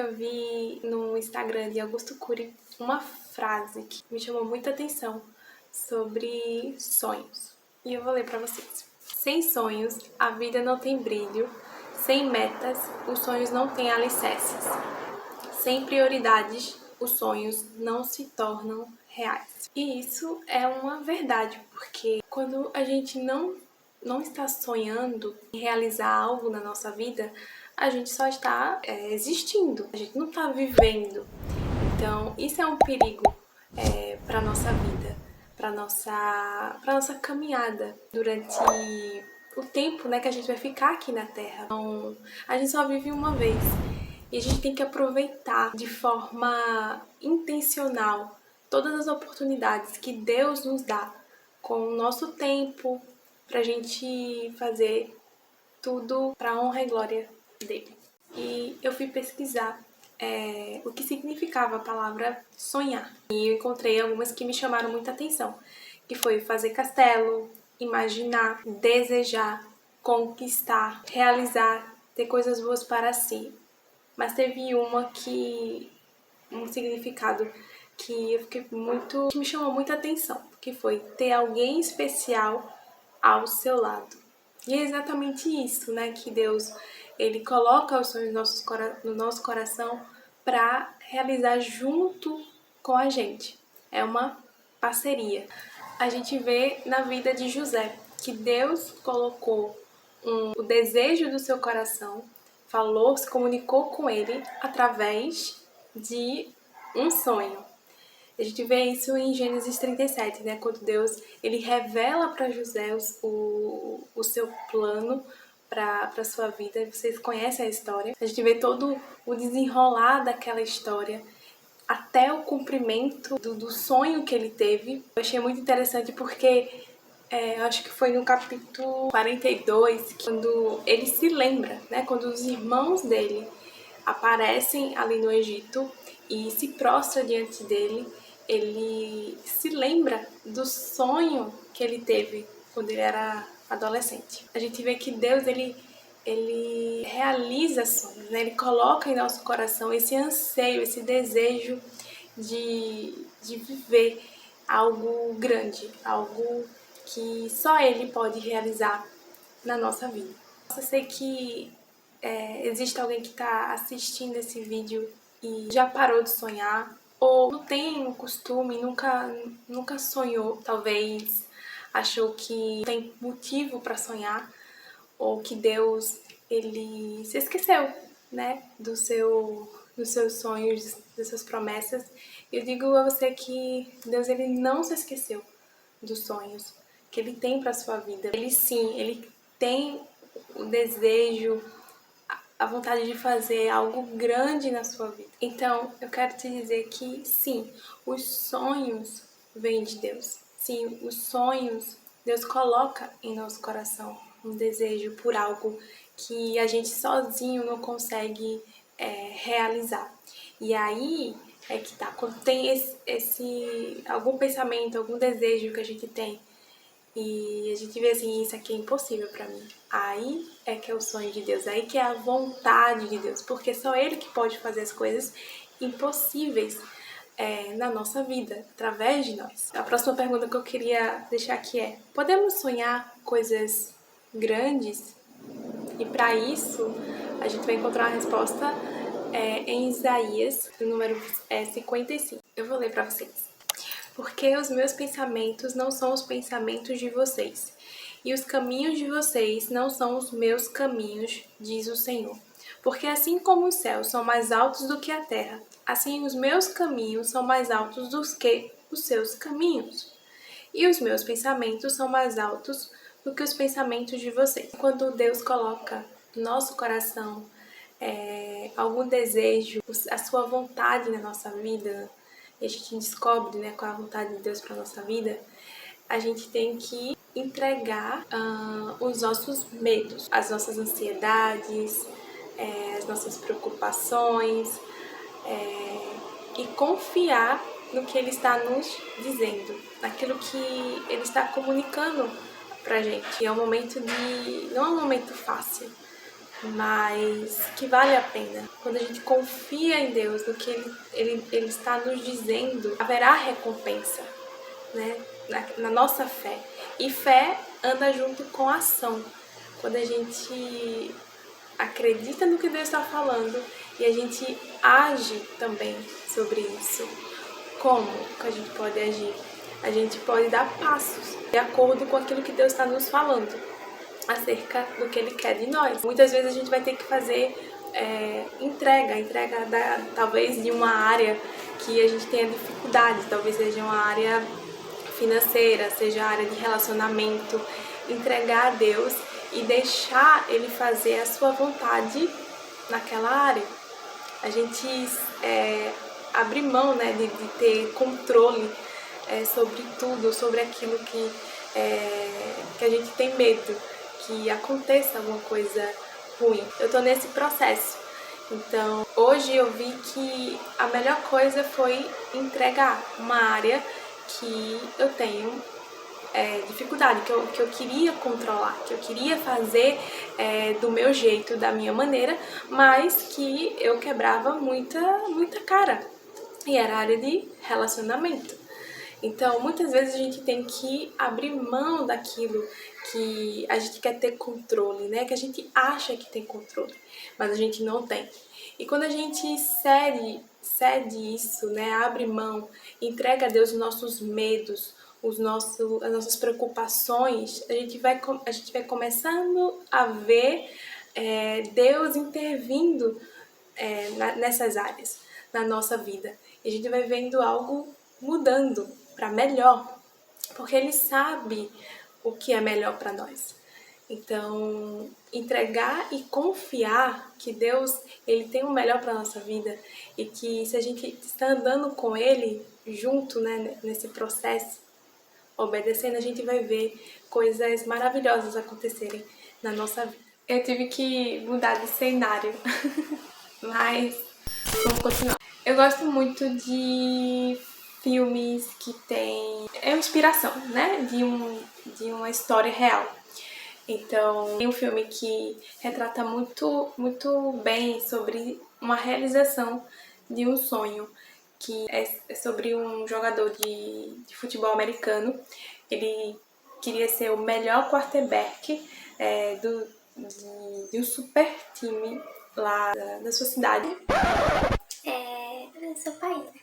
Eu vi no Instagram de Augusto Cury uma frase que me chamou muita atenção sobre sonhos. E eu vou ler para vocês. Sem sonhos, a vida não tem brilho. Sem metas, os sonhos não têm alicerces. Sem prioridades, os sonhos não se tornam reais. E isso é uma verdade, porque quando a gente não está sonhando em realizar algo na nossa vida, a gente só está existindo, a gente não está vivendo. Então, isso é um perigo para a nossa vida, para nossa caminhada durante o tempo, né, que a gente vai ficar aqui na Terra. Então, a gente só vive uma vez e a gente tem que aproveitar de forma intencional todas as oportunidades que Deus nos dá com o nosso tempo para a gente fazer tudo para a honra e glória dele. E eu fui pesquisar o que significava a palavra sonhar. E eu encontrei algumas que me chamaram muita atenção, que foi fazer castelo, imaginar, desejar, conquistar, realizar, ter coisas boas para si. Mas teve um significado que eu fiquei que me chamou muita atenção, que foi ter alguém especial ao seu lado. E é exatamente isso, né, que Deus, ele coloca os sonhos no nosso coração para realizar junto com a gente. É uma parceria. A gente vê na vida de José que Deus colocou o desejo do seu coração, falou, se comunicou com ele através de um sonho. A gente vê isso em Gênesis 37, né? Quando Deus ele revela para José o seu plano para a sua vida. Vocês conhecem a história. A gente vê todo o desenrolar daquela história até o cumprimento do sonho que ele teve. Eu achei muito interessante porque eu acho que foi no capítulo 42, quando ele se lembra, né? Quando os irmãos dele aparecem ali no Egito e se prostra diante dele, ele se lembra do sonho que ele teve quando ele era adolescente. A gente vê que Deus, ele realiza sonhos, né? Ele coloca em nosso coração esse anseio, esse desejo de viver algo grande, algo que só Ele pode realizar na nossa vida. Eu sei que existe alguém que está assistindo esse vídeo e já parou de sonhar, ou não tem o costume, nunca sonhou, talvez achou que tem motivo para sonhar, ou que Deus ele se esqueceu, né, dos seus sonhos, das suas promessas. Eu digo a você que Deus ele não se esqueceu dos sonhos que ele tem para sua vida. Ele tem o desejo, a vontade de fazer algo grande na sua vida. Então, eu quero te dizer que sim, os sonhos vêm de Deus. Sim, os sonhos Deus coloca em nosso coração um desejo por algo que a gente sozinho não consegue realizar. E aí é que tá, quando tem algum pensamento, algum desejo que a gente tem e a gente vê assim, isso aqui é impossível pra mim. Aí é que é o sonho de Deus, aí que é a vontade de Deus, porque só Ele que pode fazer as coisas impossíveis na nossa vida, através de nós. A próxima pergunta que eu queria deixar aqui é: podemos sonhar coisas grandes? E para isso, a gente vai encontrar a resposta em Isaías, no número 55. Eu vou ler para vocês. Porque os meus pensamentos não são os pensamentos de vocês, e os caminhos de vocês não são os meus caminhos, diz o Senhor. Porque assim como os céus são mais altos do que a terra, assim os meus caminhos são mais altos do que os seus caminhos. E os meus pensamentos são mais altos do que os pensamentos de vocês. Quando Deus coloca no nosso coração algum desejo, a sua vontade na nossa vida, e a gente descobre, né, qual é a vontade de Deus para nossa vida, a gente tem que entregar os nossos medos, as nossas ansiedades, as nossas preocupações, e confiar no que Ele está nos dizendo, naquilo que Ele está comunicando pra gente. É um momento não é um momento fácil, mas que vale a pena. Quando a gente confia em Deus, no que Ele está nos dizendo, haverá recompensa, né? Na nossa fé. E fé anda junto com ação. Quando a gente acredita no que Deus está falando e a gente age também sobre isso. Como que a gente pode agir? A gente pode dar passos de acordo com aquilo que Deus está nos falando acerca do que Ele quer de nós. Muitas vezes a gente vai ter que fazer entrega talvez de uma área que a gente tenha dificuldade, talvez seja uma área financeira, seja a área de relacionamento, entregar a Deus e deixar Ele fazer a sua vontade naquela área. A gente abrir mão, né, de ter controle sobre tudo, sobre aquilo que a gente tem medo, que aconteça alguma coisa ruim. Eu tô nesse processo. Então, hoje eu vi que a melhor coisa foi entregar uma área que eu tenho dificuldade, que eu queria controlar, que eu queria fazer do meu jeito, da minha maneira, mas que eu quebrava muita cara. E era a área de relacionamento. Então, muitas vezes a gente tem que abrir mão daquilo que a gente quer ter controle, né? Que a gente acha que tem controle, mas a gente não tem. E quando a gente cede isso, né? Abre mão, entrega a Deus os nossos medos, as nossas preocupações, a gente vai começando a ver Deus intervindo nessas áreas na nossa vida. E a gente vai vendo algo mudando para melhor, porque Ele sabe o que é melhor para nós. Então, entregar e confiar que Deus Ele tem o melhor para nossa vida e que se a gente está andando com Ele junto, né, nesse processo, obedecendo, a gente vai ver coisas maravilhosas acontecerem na nossa vida. Eu tive que mudar de cenário, mas vamos continuar. Eu gosto muito de filmes que tem uma inspiração, né, de uma história real. Então, tem um filme que retrata muito bem sobre uma realização de um sonho, que é sobre um jogador de futebol americano. Ele queria ser o melhor quarterback de um super time lá da sua cidade. No seu país, né?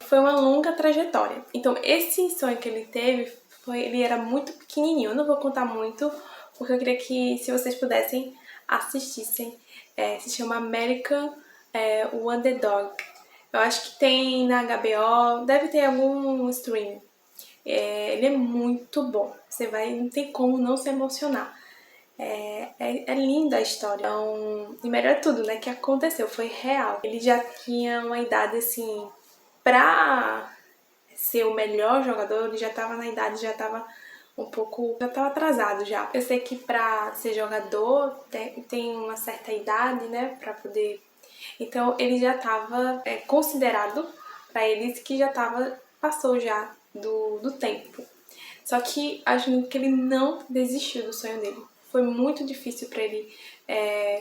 Foi uma longa trajetória. Então, esse sonho que ele teve, ele era muito pequenininho. Eu não vou contar muito, porque eu queria que, se vocês pudessem, assistissem. Se chama American Underdog. Eu acho que tem na HBO, deve ter algum stream. Ele é muito bom. Não tem como não se emocionar. É linda a história. Então, e melhor tudo, né, que aconteceu, foi real. Ele já tinha uma idade, assim, pra ser o melhor jogador, ele já tava na idade, já tava atrasado já. Eu sei que pra ser jogador tem uma certa idade, né, pra poder... Então, ele já tava considerado pra eles que passou já do tempo. Só que acho que ele não desistiu do sonho dele. Foi muito difícil para ele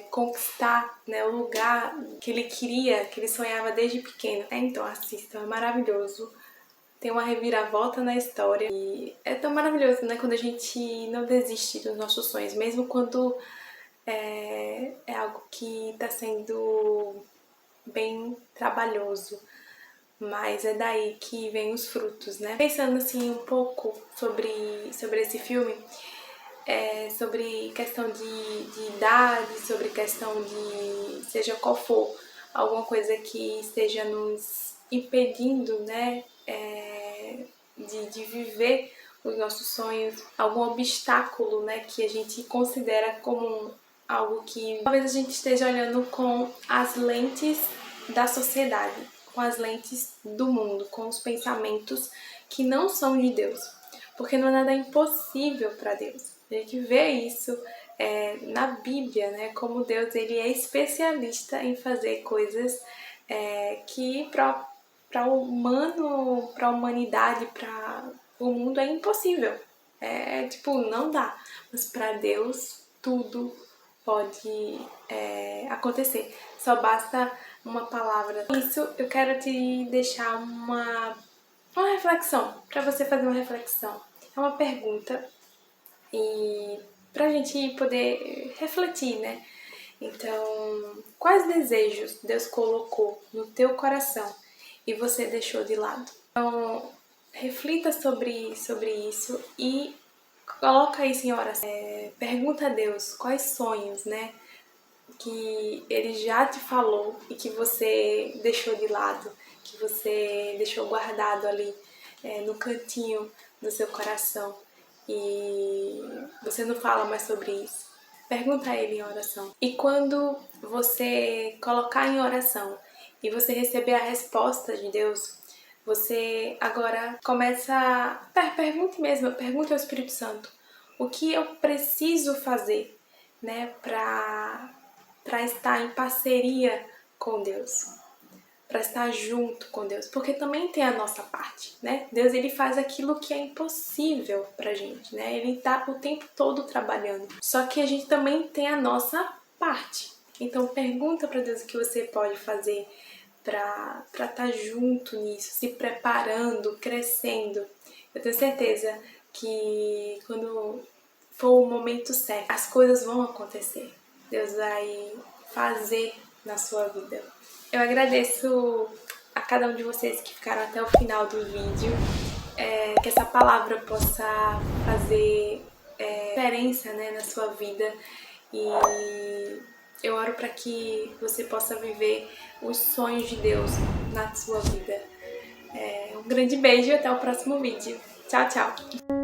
conquistar, né, o lugar que ele queria, que ele sonhava desde pequeno. Então assistam, é maravilhoso. Tem uma reviravolta na história e é tão maravilhoso, né, quando a gente não desiste dos nossos sonhos, mesmo quando é algo que está sendo bem trabalhoso. Mas é daí que vem os frutos, né? Pensando assim um pouco sobre esse filme, sobre questão de idade, sobre questão de seja qual for, alguma coisa que esteja nos impedindo, né, de viver os nossos sonhos, algum obstáculo, né, que a gente considera como algo que talvez a gente esteja olhando com as lentes da sociedade, com as lentes do mundo, com os pensamentos que não são de Deus, porque não é nada impossível para Deus. A gente vê isso na Bíblia, né? Como Deus ele é especialista em fazer coisas que para o humano, para a humanidade, para o mundo é impossível. Tipo, não dá. Mas para Deus tudo pode acontecer. Só basta uma palavra. Isso eu quero te deixar uma reflexão, para você fazer uma reflexão. É uma pergunta e pra gente poder refletir, né? Então, quais desejos Deus colocou no teu coração e você deixou de lado? Então, reflita sobre isso e coloca isso em oração. Pergunta a Deus quais sonhos, né, que Ele já te falou e que você deixou de lado, que você deixou guardado ali no cantinho do seu coração e você não fala mais sobre isso. Pergunta a Ele em oração. E quando você colocar em oração e você receber a resposta de Deus, você agora começa... pergunte ao Espírito Santo o que eu preciso fazer, né, para estar em parceria com Deus, para estar junto com Deus, porque também tem a nossa parte, né? Deus, ele faz aquilo que é impossível pra gente, né? Ele tá o tempo todo trabalhando. Só que a gente também tem a nossa parte. Então pergunta para Deus o que você pode fazer para estar junto nisso, se preparando, crescendo. Eu tenho certeza que quando for o momento certo, as coisas vão acontecer. Deus vai fazer na sua vida. Eu agradeço a cada um de vocês que ficaram até o final do vídeo. Que essa palavra possa fazer diferença, né, na sua vida. E eu oro para que você possa viver os sonhos de Deus na sua vida. Um grande beijo e até o próximo vídeo. Tchau, tchau!